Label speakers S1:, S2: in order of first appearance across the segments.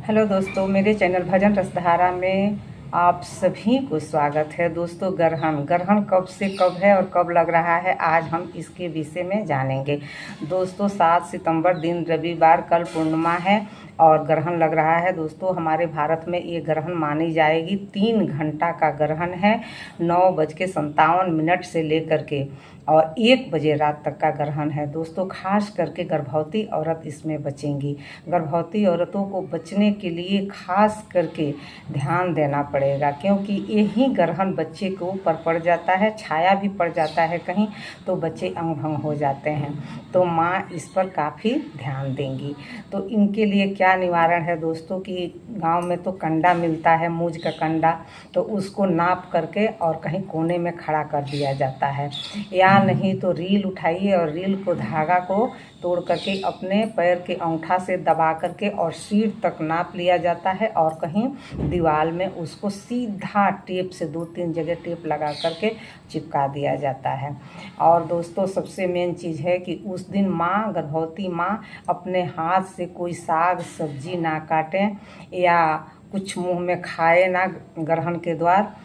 S1: Hello दोस्तों, मेरे channel भजन रसधारा में आप सभी को स्वागत है। दोस्तों, ग्रहण कब से कब है और कब लग रहा है, आज हम इसके विषय में जानेंगे। दोस्तों, 7 सितंबर दिन रविवार, कल पूर्णिमा है और ग्रहण लग रहा है। दोस्तों, हमारे भारत में ये ग्रहण मानी जाएगी 3 घंटा का ग्रहण है। 9:57 से लेकर के और 1 बजे रात तक का ग्रहण है। दोस्तों, खास करके गर्भवती औरत इसमें बचेंगी। गर्भवती औरतों को बचने के लिए खास करके ध्यान देना पड़ेगा, क्योंकि यही ग्रहण बच्चे के ऊपर पड़ जाता है, छाया भी पड़ जाता है कहीं, तो बच्चे अंग भंग हो जाते हैं। तो माँ इस पर काफ़ी ध्यान देंगी। तो इनके लिए क्या निवारण है दोस्तों, कि गांव में तो कंडा मिलता है, मूज का कंडा, तो उसको नाप करके और कहीं कोने में खड़ा कर दिया जाता है, या नहीं तो रील उठाइए और रील को, धागा को तोड़ करके अपने पैर के अंगूठा से दबा करके और सीट तक नाप लिया जाता है और कहीं दीवार में उसको सीधा टेप से 2-3 जगह टेप लगा करके चिपका दिया जाता है। और दोस्तों, सबसे मेन चीज़ है कि उस दिन माँ, गर्भवती माँ अपने हाथ से कोई साग सब्जी ना काटें या कुछ मुंह में खाए ना ग्रहण के द्वार,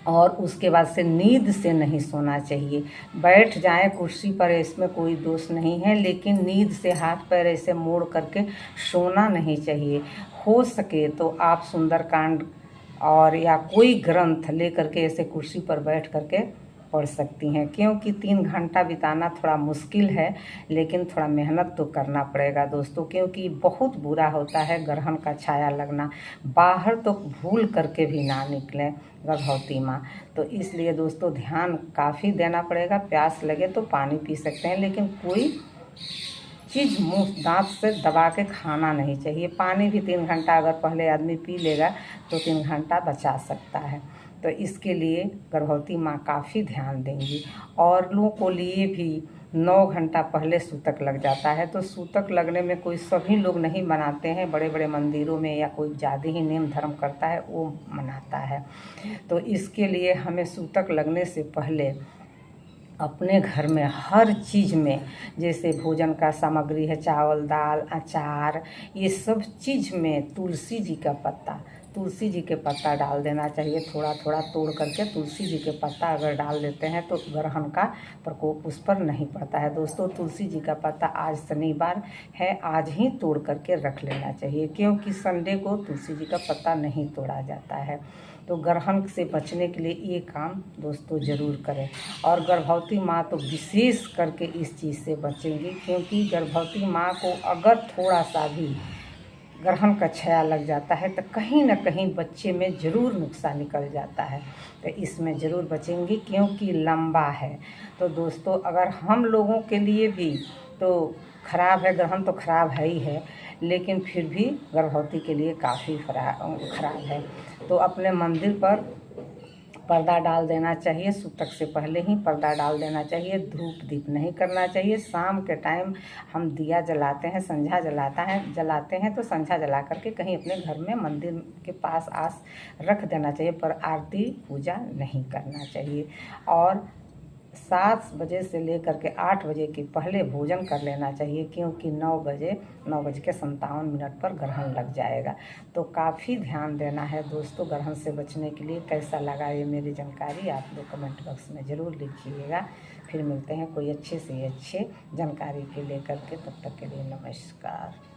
S1: और उसके बाद से नींद से नहीं सोना चाहिए। बैठ जाएं कुर्सी पर, इसमें कोई दोष नहीं है, लेकिन नींद से हाथ पैर ऐसे मोड़ करके सोना नहीं चाहिए। हो सके तो आप सुंदरकांड और या कोई ग्रंथ ले करके ऐसे कुर्सी पर बैठ करके पढ़ सकती हैं, क्योंकि 3 घंटा बिताना थोड़ा मुश्किल है, लेकिन थोड़ा मेहनत तो करना पड़ेगा दोस्तों, क्योंकि बहुत बुरा होता है ग्रहण का छाया लगना। बाहर तो भूल करके भी ना निकलें गर्भवती माँ। तो इसलिए दोस्तों, ध्यान काफ़ी देना पड़ेगा। प्यास लगे तो पानी पी सकते हैं, लेकिन कोई चीज़ मुंह दांत से दबा के खाना नहीं चाहिए। पानी भी 3 घंटा अगर पहले आदमी पी लेगा तो 3 घंटा बचा सकता है। तो इसके लिए गर्भवती माँ काफ़ी ध्यान देंगी। और लोगों को लिए भी 9 घंटा पहले सूतक लग जाता है, तो सूतक लगने में कोई सभी लोग नहीं मनाते हैं। बड़े बड़े मंदिरों में या कोई ज़्यादा ही नेम धर्म करता है वो मनाता है। तो इसके लिए हमें सूतक लगने से पहले अपने घर में हर चीज़ में, जैसे भोजन का सामग्री है, चावल दाल अचार, ये सब चीज़ में तुलसी जी के पत्ता डाल देना चाहिए। थोड़ा थोड़ा तोड़ करके तुलसी जी के पत्ता अगर डाल देते हैं तो ग्रहण का प्रकोप उस पर नहीं पड़ता है। दोस्तों, तुलसी जी का पत्ता, आज शनिवार है, आज ही तोड़ करके रख लेना चाहिए, क्योंकि संडे को तुलसी जी का पत्ता नहीं तोड़ा जाता है। तो ग्रहण से बचने के लिए ये काम दोस्तों ज़रूर करें। और गर्भवती माँ तो विशेष करके इस चीज़ से बचेंगी, क्योंकि गर्भवती माँ को अगर थोड़ा सा भी ग्रहण का छाया लग जाता है तो कहीं ना कहीं बच्चे में ज़रूर नुक्सान निकल जाता है। तो इसमें ज़रूर बचेंगी, क्योंकि लंबा है। तो दोस्तों, अगर हम लोगों के लिए भी तो ख़राब है, ग्रहण तो ख़राब है ही है, लेकिन फिर भी गर्भवती के लिए काफ़ी ख़राब है। तो अपने मंदिर पर पर्दा डाल देना चाहिए, सूतक से पहले ही पर्दा डाल देना चाहिए। धूप दीप नहीं करना चाहिए। शाम के टाइम हम दिया जलाते हैं, संझा जलाते हैं तो संझा जला करके कहीं अपने घर में मंदिर के पास आस रख देना चाहिए, पर आरती पूजा नहीं करना चाहिए। और 7 बजे से लेकर के 8 बजे के पहले भोजन कर लेना चाहिए, क्योंकि 9:57 पर ग्रहण लग जाएगा। तो काफ़ी ध्यान देना है दोस्तों ग्रहण से बचने के लिए। कैसा लगा ये मेरी जानकारी, आप लोग कमेंट बॉक्स में ज़रूर लिखिएगा। फिर मिलते हैं कोई अच्छे से अच्छे जानकारी के लेकर के, तब तक के लिए नमस्कार।